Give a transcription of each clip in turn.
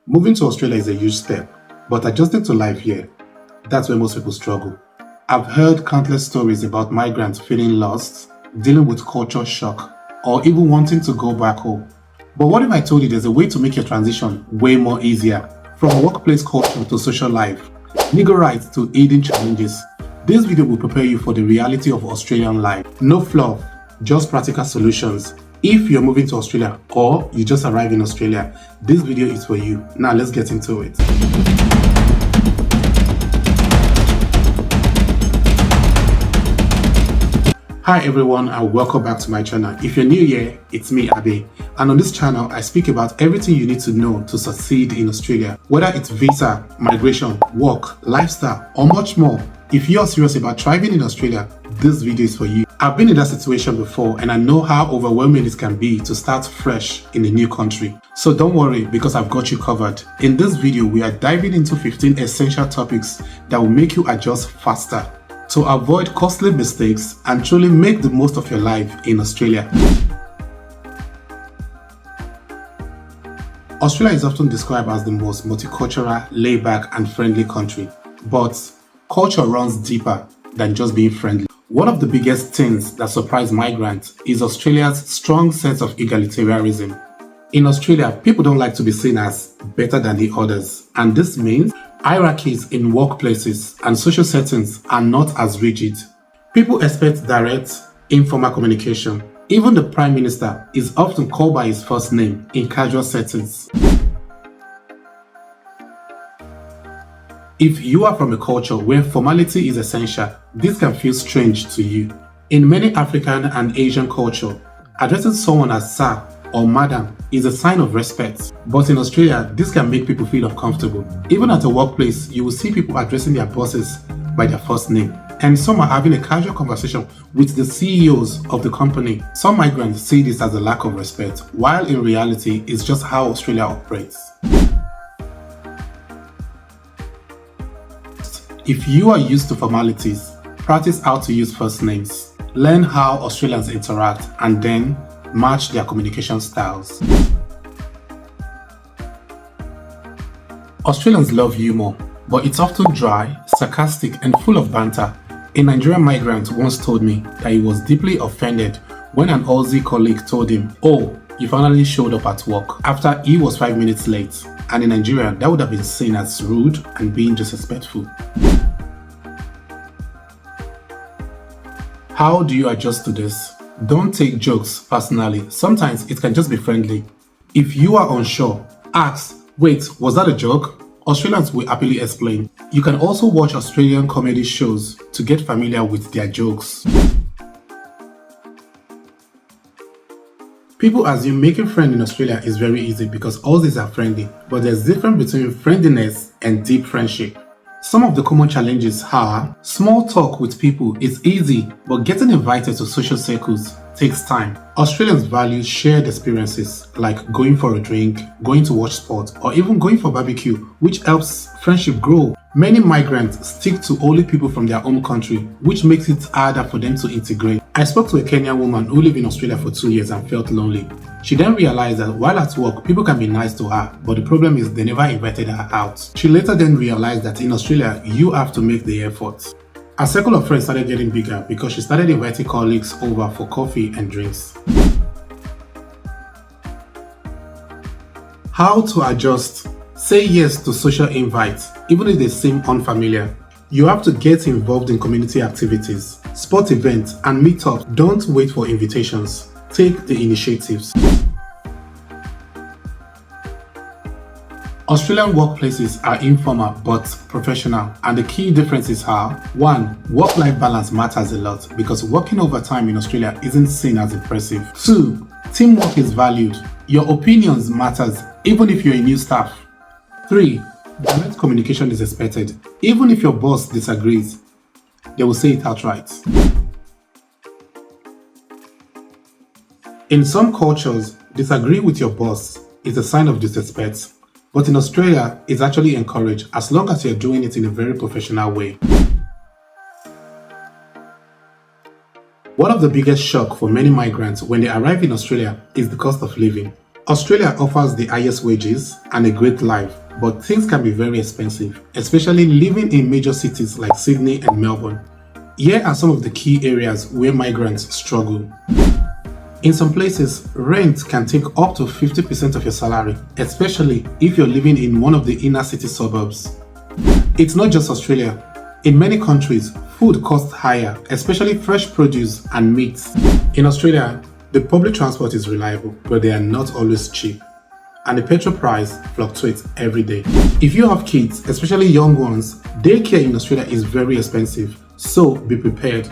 Moving to Australia is a huge step, but adjusting to life here, that's where most people struggle. I've heard countless stories about migrants feeling lost, dealing with culture shock, or even wanting to go back home. But what if I told you there's a way to make your transition way more easier? From workplace culture to social life, legal rights to hidden challenges, this video will prepare you for the reality of Australian life. No fluff, just practical solutions. If you're moving to Australia or you just arrived in Australia, this video is for you. Now let's get into it. Hi everyone and welcome back to my channel. If you're new here, it's me Abe, and on this channel I speak about everything you need to know to succeed in Australia, whether it's visa, migration, work, lifestyle or much more. If you're serious about thriving in Australia, this video is for you. I've been in that situation before and I know how overwhelming it can be to start fresh in a new country. So don't worry, because I've got you covered. In this video we are diving into 15 essential topics that will make you adjust faster to avoid costly mistakes and truly make the most of your life in Australia. Australia is often described as the most multicultural, laid-back and friendly country, but culture runs deeper than just being friendly. One of the biggest things that surprise migrants is Australia's strong sense of egalitarianism. In Australia, people don't like to be seen as better than the others, and this means hierarchies in workplaces and social settings are not as rigid. People expect direct, informal communication. Even the Prime Minister is often called by his first name in casual settings. If you are from a culture where formality is essential, this can feel strange to you. In many African and Asian cultures, addressing someone as sir or madam is a sign of respect. But in Australia, this can make people feel uncomfortable. Even at a workplace, you will see people addressing their bosses by their first name. And some are having a casual conversation with the CEOs of the company. Some migrants see this as a lack of respect, while in reality, it's just how Australia operates. If you are used to formalities, practice how to use first names. Learn how Australians interact and then match their communication styles. Australians love humor, but it's often dry, sarcastic and full of banter. A Nigerian migrant once told me that he was deeply offended when an Aussie colleague told him, "Oh, you finally showed up at work," after he was 5 minutes late. And in Nigeria, that would have been seen as rude and being disrespectful. How do you adjust to this? Don't take jokes personally. Sometimes it can just be friendly. If you are unsure, ask, "Wait, was that a joke?" Australians will happily explain. You can also watch Australian comedy shows to get familiar with their jokes. People assume making friends in Australia is very easy because Aussies are friendly, but there's a difference between friendliness and deep friendship. Some of the common challenges are: small talk with people is easy, but getting invited to social circles takes time. Australians value shared experiences like going for a drink, going to watch sport, or even going for barbecue, which helps friendship grow. Many migrants stick to only people from their home country, which makes it harder for them to integrate. I spoke to a Kenyan woman who lived in Australia for 2 years and felt lonely. She then realized that while at work, people can be nice to her, but the problem is they never invited her out. She later then realized that in Australia, you have to make the effort. Her circle of friends started getting bigger because she started inviting colleagues over for coffee and drinks. How to adjust? Say yes to social invites, even if they seem unfamiliar. You have to get involved in community activities, sport events, and meetups. Don't wait for invitations. Take the initiatives. Australian workplaces are informal but professional, and the key differences are: 1. Work-life balance matters a lot because working overtime in Australia isn't seen as impressive. 2. Teamwork is valued. Your opinions matters even if you're a new staff. 3. Direct communication is expected. Even if your boss disagrees, they will say it outright. In some cultures, disagree with your boss is a sign of disrespect. But in Australia, it's actually encouraged as long as you're doing it in a very professional way. One of the biggest shocks for many migrants when they arrive in Australia is the cost of living. Australia offers the highest wages and a great life, but things can be very expensive, especially living in major cities like Sydney and Melbourne. Here are some of the key areas where migrants struggle. In some places, rent can take up to 50% of your salary, especially if you're living in one of the inner city suburbs. It's not just Australia. In many countries, food costs higher, especially fresh produce and meats. In Australia, the public transport is reliable, but they are not always cheap. And the petrol price fluctuates every day. If you have kids, especially young ones, daycare in Australia is very expensive, so be prepared.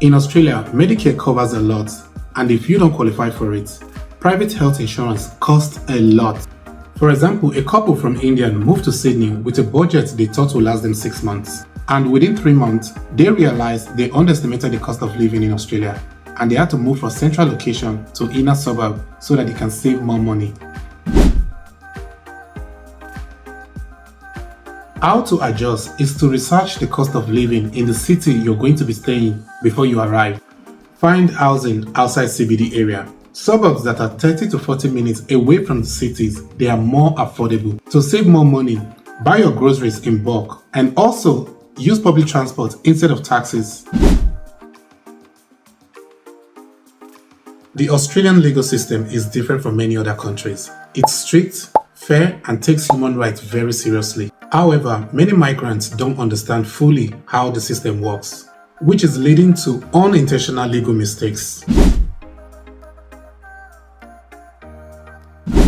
In Australia, Medicare covers a lot, and if you don't qualify for it, private health insurance costs a lot. For example, a couple from India moved to Sydney with a budget they thought would last them 6 months. And within 3 months, they realized they underestimated the cost of living in Australia, and they had to move from central location to inner suburb so that they can save more money. How to adjust is to research the cost of living in the city you're going to be staying before you arrive. Find housing outside CBD area. Suburbs that are 30 to 40 minutes away from the cities, they are more affordable. To save more money, buy your groceries in bulk and also use public transport instead of taxis. The Australian legal system is different from many other countries. It's strict, fair, and takes human rights very seriously. However, many migrants don't understand fully how the system works, which is leading to unintentional legal mistakes.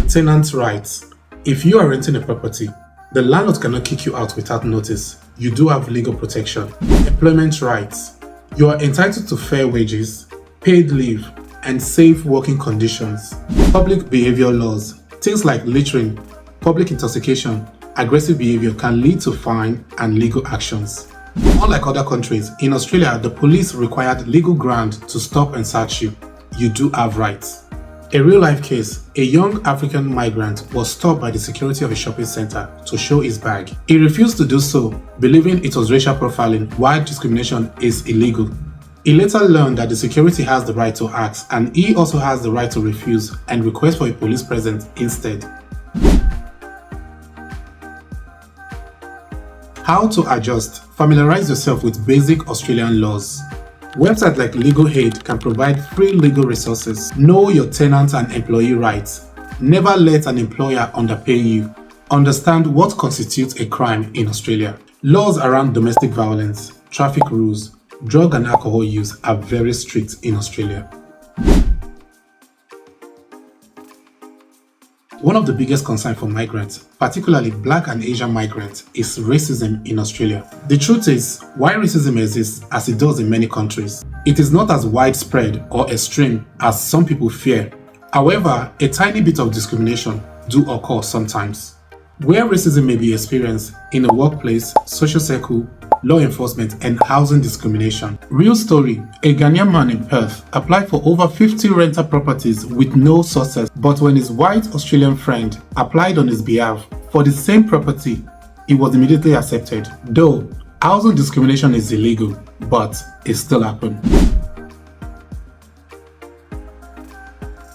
Tenant rights. If you are renting a property, the landlord cannot kick you out without notice. You do have legal protection. Employment rights. You are entitled to fair wages, paid leave, and safe working conditions. Public behavior laws. Things like littering, public intoxication, aggressive behavior can lead to fine and legal actions. Unlike other countries, in Australia, the police required legal ground to stop and search you. You do have rights. A real-life case, a young African migrant was stopped by the security of a shopping center to show his bag. He refused to do so, believing it was racial profiling, while discrimination is illegal. He later learned that the security has the right to ask, and he also has the right to refuse and request for a police presence instead. How to adjust. Familiarize yourself with basic Australian laws. Websites like Legal Aid can provide free legal resources. Know your tenant and employee rights. Never let an employer underpay you. Understand what constitutes a crime in Australia. Laws around domestic violence, traffic rules, drug and alcohol use are very strict in Australia. One of the biggest concerns for migrants, particularly Black and Asian migrants, is racism in Australia. The truth is, while racism exists as it does in many countries, it is not as widespread or extreme as some people fear. However, a tiny bit of discrimination do occur sometimes. Where racism may be experienced in a workplace, social circle, law enforcement, and housing discrimination. Real story, a Ghanaian man in Perth applied for over 50 rental properties with no success, but when his white Australian friend applied on his behalf for the same property, he was immediately accepted. Though housing discrimination is illegal, but it still happened.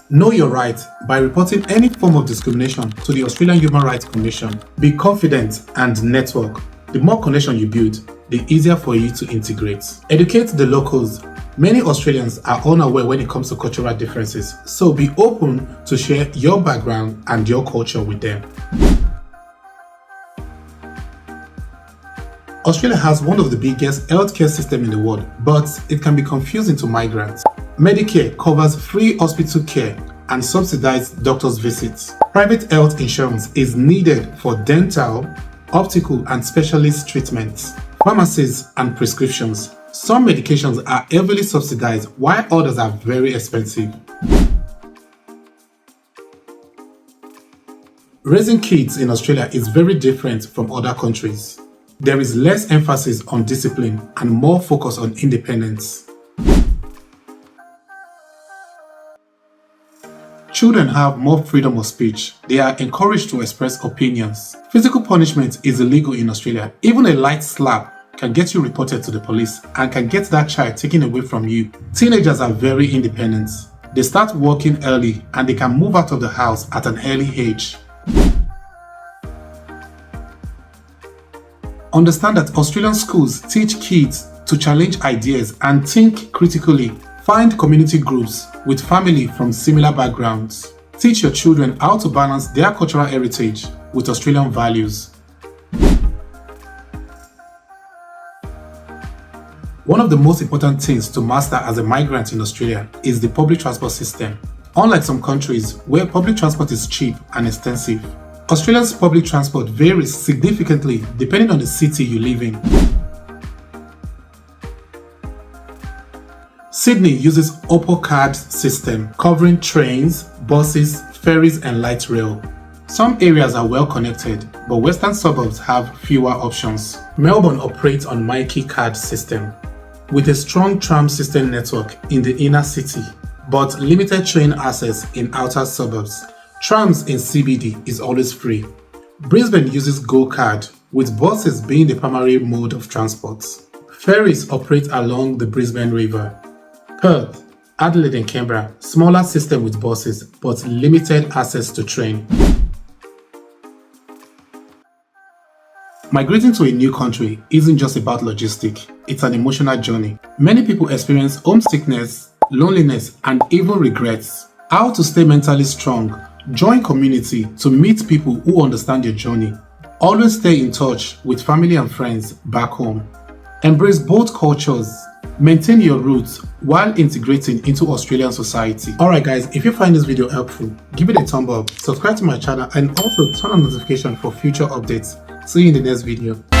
Know your rights by reporting any form of discrimination to the Australian Human Rights Commission. Be confident and network. The more connection you build, the easier for you to integrate. Educate the locals. Many Australians are unaware when it comes to cultural differences, so be open to share your background and your culture with them. Australia has one of the biggest healthcare systems in the world, but it can be confusing to migrants. Medicare covers free hospital care and subsidized doctor's visits. Private health insurance is needed for dental, optical, and specialist treatments. Pharmacies and prescriptions. Some medications are heavily subsidized while others are very expensive. Raising kids in Australia is very different from other countries. There is less emphasis on discipline and more focus on independence. Children have more freedom of speech. They are encouraged to express opinions. Physical punishment is illegal in Australia. Even a light slap can get you reported to the police and can get that child taken away from you. Teenagers are very independent. They start working early and they can move out of the house at an early age. Understand that Australian schools teach kids to challenge ideas and think critically. Find community groups with family from similar backgrounds. Teach your children how to balance their cultural heritage with Australian values. One of the most important things to master as a migrant in Australia is the public transport system. Unlike some countries where public transport is cheap and extensive, Australia's public transport varies significantly depending on the city you live in. Sydney uses Opal card system covering trains, buses, ferries and light rail. Some areas are well connected, but western suburbs have fewer options. Melbourne operates on Myki card system with a strong tram system network in the inner city, but limited train access in outer suburbs. Trams in CBD is always free. Brisbane uses Go Card, with buses being the primary mode of transport. Ferries operate along the Brisbane River. Perth, Adelaide and Canberra, smaller system with buses, but limited access to train. Migrating to a new country isn't just about logistics, it's an emotional journey. Many people experience homesickness, loneliness, and even regrets. How to stay mentally strong? Join community to meet people who understand your journey. Always stay in touch with family and friends back home. Embrace both cultures. Maintain your roots while integrating into Australian society. Alright guys, if you find this video helpful, give it a thumb up, subscribe to my channel and also turn on notification for future updates. See you in the next video.